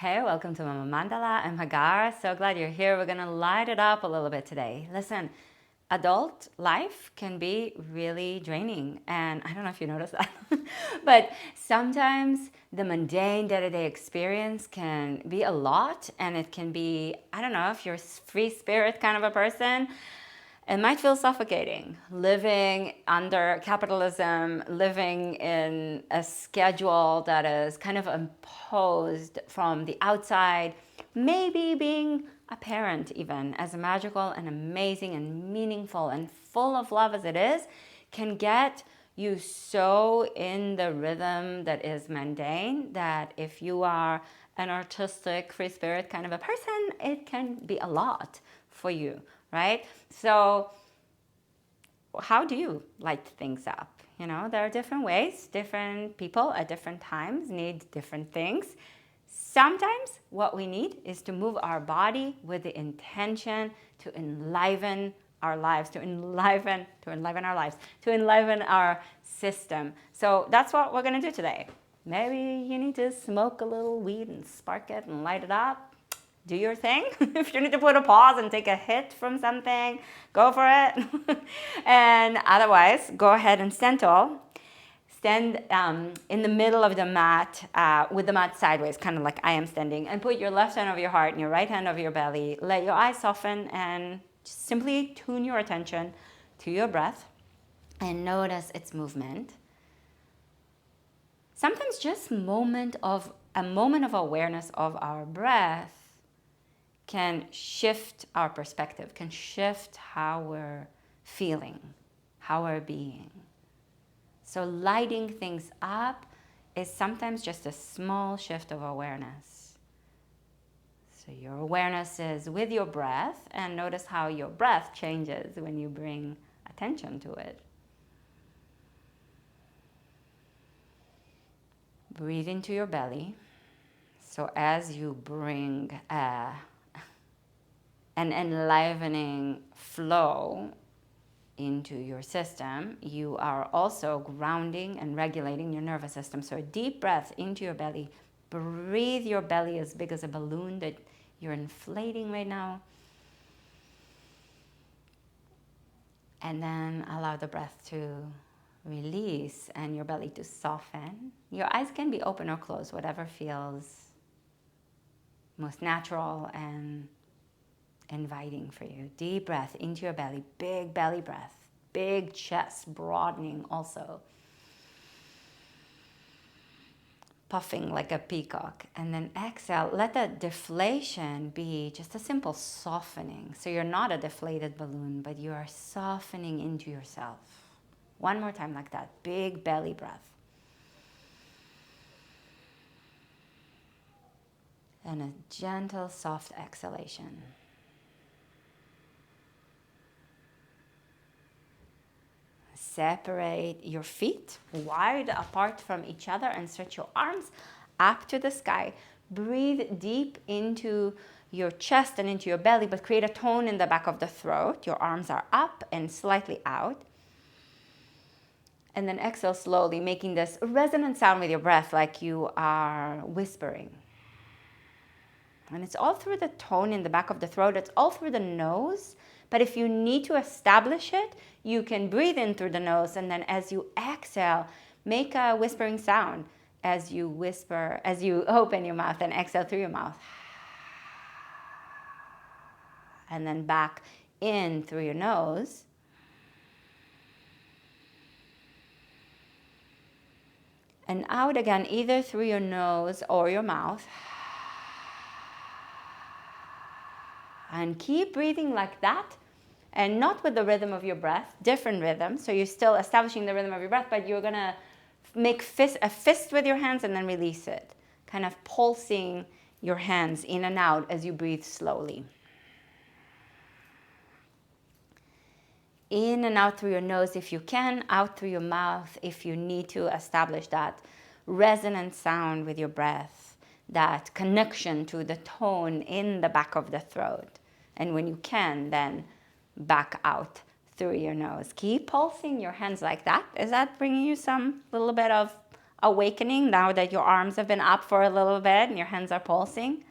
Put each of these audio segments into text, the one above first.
Hey, welcome to Mama Mandala. I'm Hagar. So glad you're here. We're going to light it up a little bit today. Listen, adult life can be really draining. And I don't know if you noticed that, but sometimes the mundane day-to-day experience can be a lot. And it can be, I don't know, if you're a free spirit kind of a person, it might feel suffocating. Living under capitalism, living in a schedule that is kind of imposed from the outside, maybe being a parent, even as magical and amazing and meaningful and full of love as it is, can get you so in the rhythm that is mundane that if you are an artistic, free spirit kind of a person, it can be a lot for you, right? So how do you light things up? You know, there are different ways. Different people at different times need different things. Sometimes what we need is to move our body with the intention to enliven our lives, to enliven our system. So that's what we're going to do today. Maybe you need to smoke a little weed and spark it and light it up. Do your thing. If you need to put a pause and take a hit from something, go for it. And otherwise, go ahead and stand tall. Stand in the middle of the mat with the mat sideways, kind of like I am standing, and put your left hand over your heart and your right hand over your belly. Let your eyes soften and just simply tune your attention to your breath and notice its movement. Sometimes just a moment of awareness of our breath can shift our perspective, can shift how we're feeling, how we're being. So lighting things up is sometimes just a small shift of awareness. So your awareness is with your breath, and notice how your breath changes when you bring attention to it. Breathe into your belly. So as you bring an enlivening flow into your system, you are also grounding and regulating your nervous system. So a deep breath into your belly. Breathe your belly as big as a balloon that you're inflating right now. And then allow the breath to release and your belly to soften. Your eyes can be open or closed, whatever feels most natural and inviting for you. Deep breath into your belly, big belly breath, big chest broadening also. Puffing like a peacock. And then exhale, let the deflation be just a simple softening. So you're not a deflated balloon, but you are softening into yourself. One more time like that, big belly breath. And a gentle, soft exhalation. Separate your feet wide apart from each other and stretch your arms up to the sky. Breathe deep into your chest and into your belly, but create a tone in the back of the throat. Your arms are up and slightly out. And then exhale slowly, making this resonant sound with your breath like you are whispering. And it's all through the tone in the back of the throat. It's all through the nose. But if you need to establish it, you can breathe in through the nose. And then as you exhale, make a whispering sound as you whisper, as you open your mouth and exhale through your mouth. And then back in through your nose. And out again, either through your nose or your mouth. And keep breathing like that, and not with the rhythm of your breath, different rhythm. So you're still establishing the rhythm of your breath, but you're going to make a fist with your hands and then release it. Kind of pulsing your hands in and out as you breathe slowly. In and out through your nose if you can, out through your mouth if you need to establish that resonant sound with your breath, that connection to the tone in the back of the throat. And when you can, then back out through your nose. Keep pulsing your hands like that. Is that bringing you some little bit of awakening now that your arms have been up for a little bit and your hands are pulsing?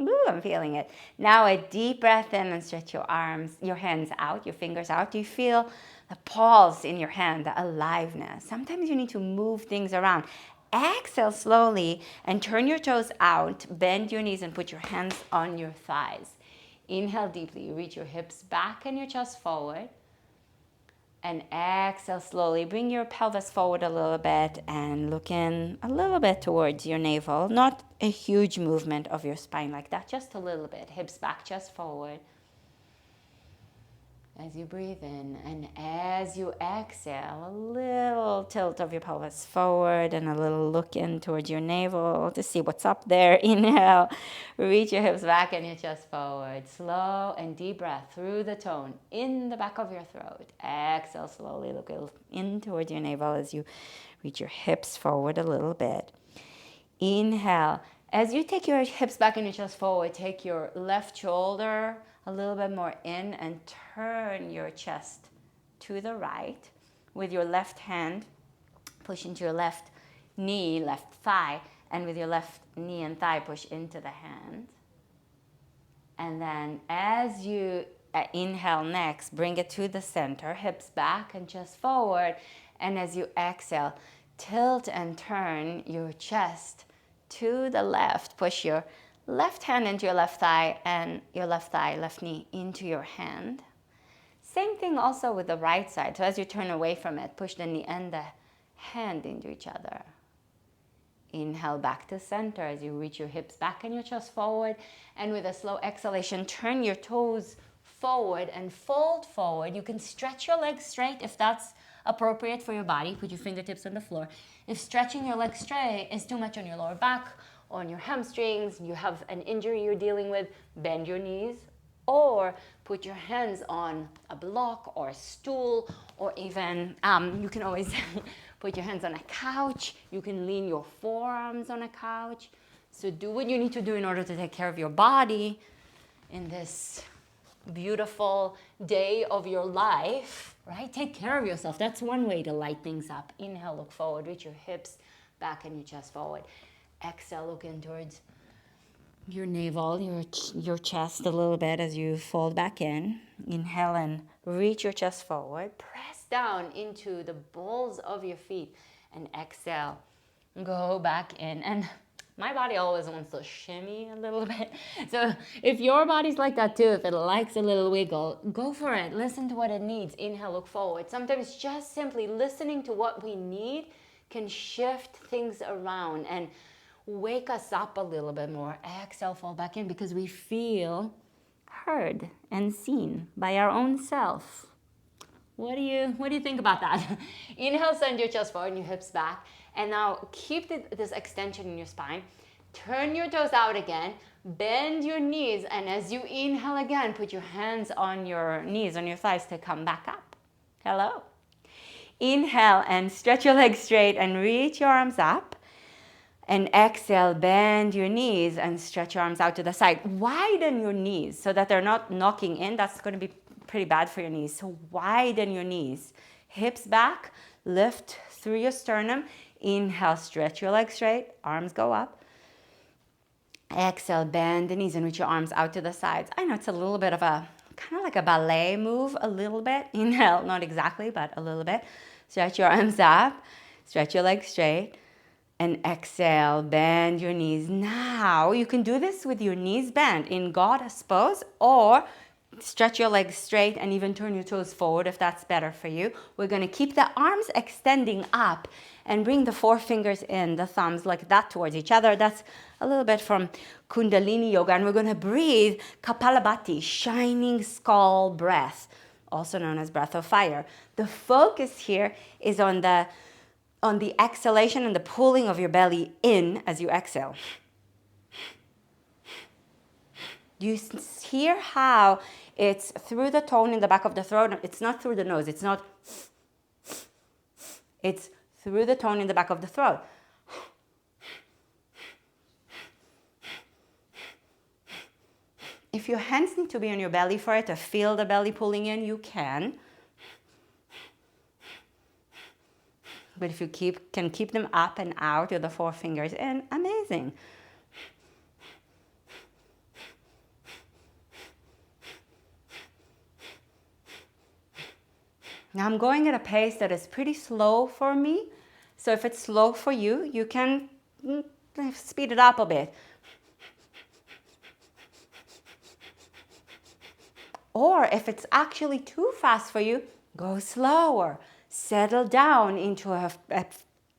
Ooh, I'm feeling it. Now a deep breath in and stretch your arms, your hands out, your fingers out. Do you feel the pulse in your hand, the aliveness? Sometimes you need to move things around. Exhale slowly and turn your toes out, bend your knees and put your hands on your thighs. Inhale deeply, reach your hips back and your chest forward. And exhale slowly. Bring your pelvis forward a little bit and look in a little bit towards your navel. Not a huge movement of your spine like that, just a little bit. Hips back, chest forward. As you breathe in and as you exhale, a little tilt of your pelvis forward and a little look in towards your navel to see what's up there. Inhale, reach your hips back and your chest forward. Slow and deep breath through the tone in the back of your throat. Exhale, slowly look in towards your navel as you reach your hips forward a little bit. Inhale. As you take your hips back and your chest forward, take your left shoulder a little bit more in and turn your chest to the right. With your left hand, push into your left knee, left thigh, and with your left knee and thigh, push into the hand. And then as you inhale next, bring it to the center, hips back and chest forward. And as you exhale, tilt and turn your chest to the left. Push your left hand into your left thigh and your left thigh, left knee into your hand. Same thing also with the right side. So as you turn away from it, push the knee and the hand into each other. Inhale back to center as you reach your hips back and your chest forward. And with a slow exhalation, turn your toes forward and fold forward. You can stretch your legs straight if that's appropriate for your body. Put your fingertips on the floor. If stretching your legs straight is too much on your lower back or on your hamstrings, you have an injury you're dealing with, bend your knees or put your hands on a block or a stool, or even you can always put your hands on a couch. You can lean your forearms on a couch. So do what you need to do in order to take care of your body in this beautiful day of your life, right? Take care of yourself. That's one way to light things up. Inhale, look forward, reach your hips back and your chest forward. Exhale, look in towards your navel, your chest a little bit as you fold back in. Inhale and reach your chest forward. Press down into the balls of your feet and exhale. Go back in. And my body always wants to shimmy a little bit. So if your body's like that too, if it likes a little wiggle, go for it. Listen to what it needs. Inhale, look forward. Sometimes just simply listening to what we need can shift things around and wake us up a little bit more. Exhale, fall back in because we feel heard and seen by our own self. What do you think about that? Inhale, send your chest forward and your hips back. And now keep this extension in your spine. Turn your toes out again. Bend your knees. And as you inhale again, put your hands on your knees, on your thighs to come back up. Hello. Inhale and stretch your legs straight and reach your arms up. And exhale, bend your knees and stretch your arms out to the side. Widen your knees so that they're not knocking in. That's going to be pretty bad for your knees. So widen your knees. Hips back, lift through your sternum. Inhale, stretch your legs straight. Arms go up. Exhale, bend the knees and reach your arms out to the sides. I know it's a little bit of a, kind of like a ballet move, a little bit. Inhale, not exactly, but a little bit. Stretch your arms up. Stretch your legs straight. And exhale, bend your knees. Now, you can do this with your knees bent in goddess pose, or stretch your legs straight and even turn your toes forward if that's better for you. We're going to keep the arms extending up and bring the forefingers in, the thumbs like that towards each other. That's a little bit from Kundalini Yoga. And we're going to breathe Kapalabhati, shining skull breath, also known as breath of fire. The focus here is on the exhalation and the pulling of your belly in as you exhale. You hear how it's through the tone in the back of the throat. It's not through the nose. It's through the tone in the back of the throat. If your hands need to be on your belly for it to feel the belly pulling in, you can. But if you can keep them up and out with the 4 fingers in, amazing. Now I'm going at a pace that is pretty slow for me. So if it's slow for you, you can speed it up a bit. Or if it's actually too fast for you, go slower. Settle down into a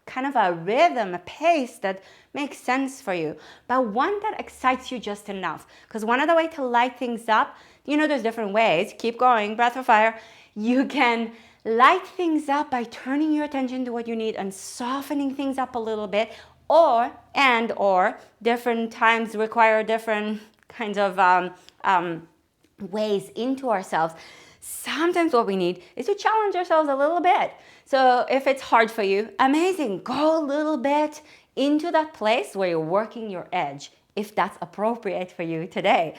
kind of a rhythm, a pace that makes sense for you, but one that excites you just enough. Because one of the ways to light things up, there's different ways. Keep going, breath of fire. You can light things up by turning your attention to what you need and softening things up a little bit, or different times require different kinds of ways into ourselves. Sometimes what we need is to challenge ourselves a little bit. So if it's hard for you, amazing, go a little bit into that place where you're working your edge, if that's appropriate for you today.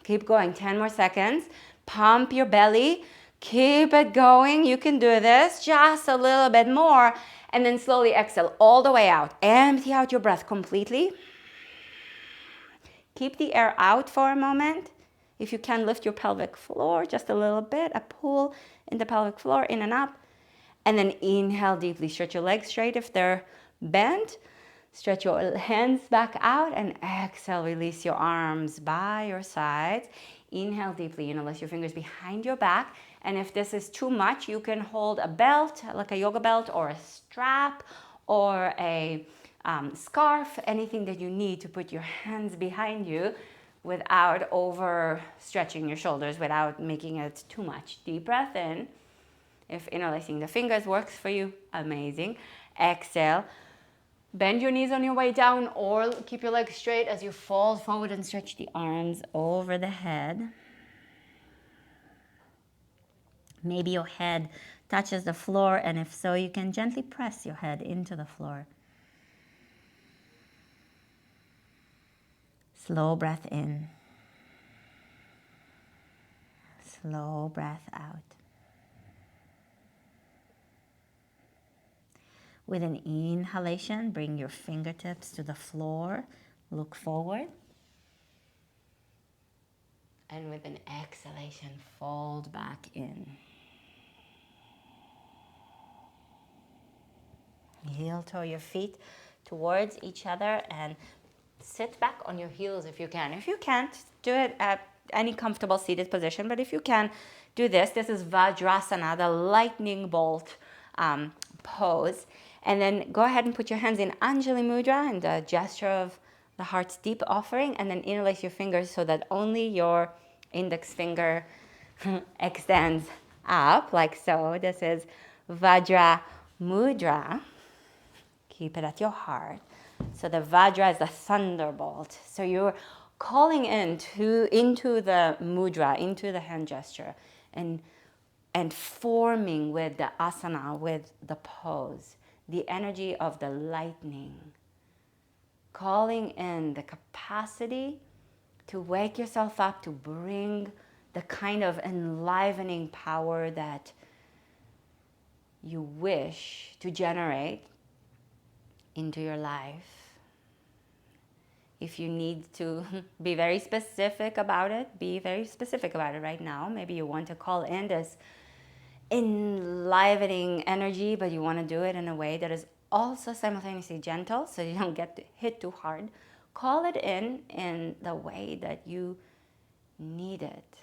Keep going, 10 more seconds. Pump your belly. Keep it going. You can do this just a little bit more. And then slowly exhale all the way out. Empty out your breath completely. Keep the air out for a moment. If you can, lift your pelvic floor just a little bit. A pull in the pelvic floor, in and up. And then inhale deeply. Stretch your legs straight if they're bent. Stretch your hands back out and exhale, release your arms by your sides. Inhale deeply, interlace your fingers behind your back. And if this is too much, you can hold a belt, like a yoga belt or a strap or a scarf, anything that you need to put your hands behind you without overstretching your shoulders, without making it too much. Deep breath in. If interlacing the fingers works for you, amazing. Exhale. Bend your knees on your way down or keep your legs straight as you fold forward and stretch the arms over the head. Maybe your head touches the floor, and if so, you can gently press your head into the floor. Slow breath in. Slow breath out. With an inhalation, bring your fingertips to the floor. Look forward. And with an exhalation, fold back in. Heel toe your feet towards each other and sit back on your heels if you can. If you can't, do it at any comfortable seated position. But if you can, do this. This is Vajrasana, the lightning bolt pose. And then go ahead and put your hands in Anjali Mudra and the gesture of the heart's deep offering. And then interlace your fingers so that only your index finger extends up, like so. This is Vajra Mudra. Keep it at your heart. So the Vajra is the thunderbolt. So you're calling into the mudra, into the hand gesture, and forming with the asana, with the pose, the energy of the lightning. Calling in the capacity to wake yourself up, to bring the kind of enlivening power that you wish to generate into your life. If you need to be very specific about it, be very specific about it right now. Maybe you want to call in this enlivening energy, but you want to do it in a way that is also simultaneously gentle, so you don't get hit too hard. Call it in the way that you need it,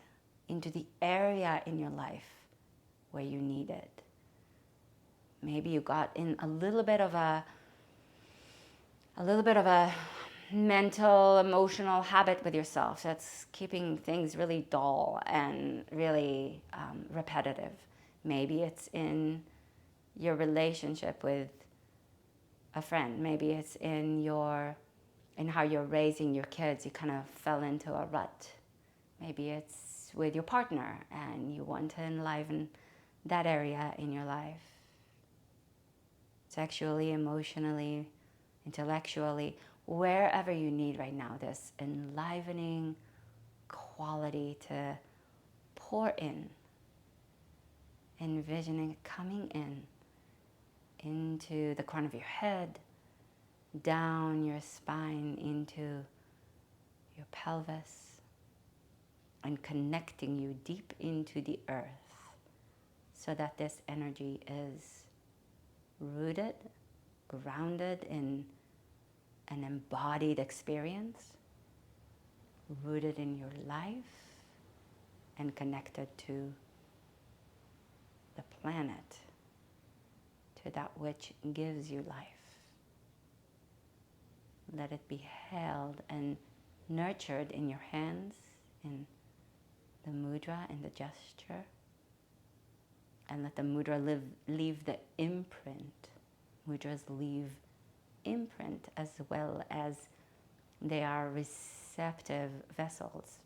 into the area in your life where you need it. Maybe you got in a little bit of a mental, emotional habit with yourself that's keeping things really dull and really repetitive. Maybe it's in your relationship with a friend. Maybe it's in how you're raising your kids. You kind of fell into a rut. Maybe it's with your partner and you want to enliven that area in your life. Sexually, emotionally, intellectually, wherever you need right now, this enlivening quality to pour in, envisioning it coming in into the crown of your head, down your spine into your pelvis, and connecting you deep into the earth so that this energy is rooted, grounded in an embodied experience, rooted in your life, and connected to the planet, to that which gives you life. Let it be held and nurtured in your hands, in the mudra, in the gesture, and let the mudra leave the imprint. Mudras leave imprint as well as they are receptive vessels.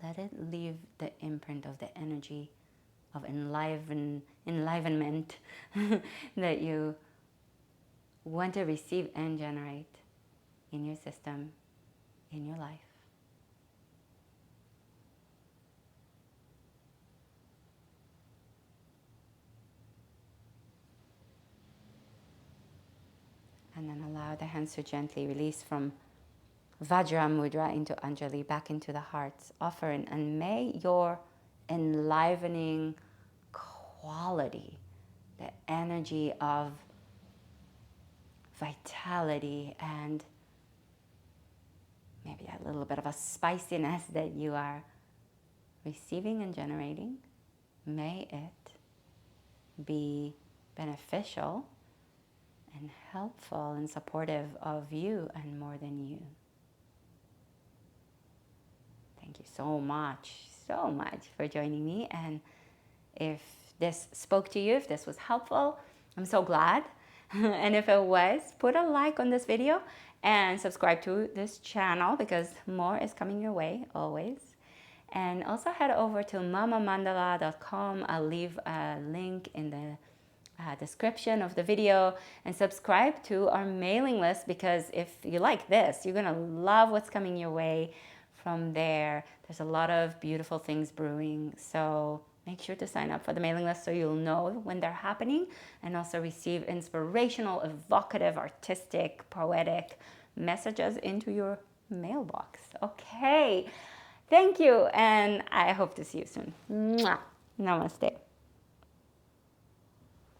Let it leave the imprint of the energy of enlivenment that you want to receive and generate in your system, in your life. And then allow the hands to gently release from Vajra mudra into Anjali, back into the heart's offering. And may your enlivening quality, the energy of vitality and maybe a little bit of a spiciness that you are receiving and generating, may it be beneficial and helpful and supportive of you and more than you. Thank you so much for joining me. And if this spoke to you, if this was helpful, I'm so glad. And if it was, put a like on this video and subscribe to this channel because more is coming your way always. And also head over to mamamandala.com. I'll leave a link in the description of the video, and subscribe to our mailing list because if you like this, you're gonna love what's coming your way from there. There's a lot of beautiful things brewing, so make sure to sign up for the mailing list so you'll know when they're happening and also receive inspirational, evocative, artistic, poetic messages into your mailbox. Okay, thank you, and I hope to see you soon. Mwah. Namaste.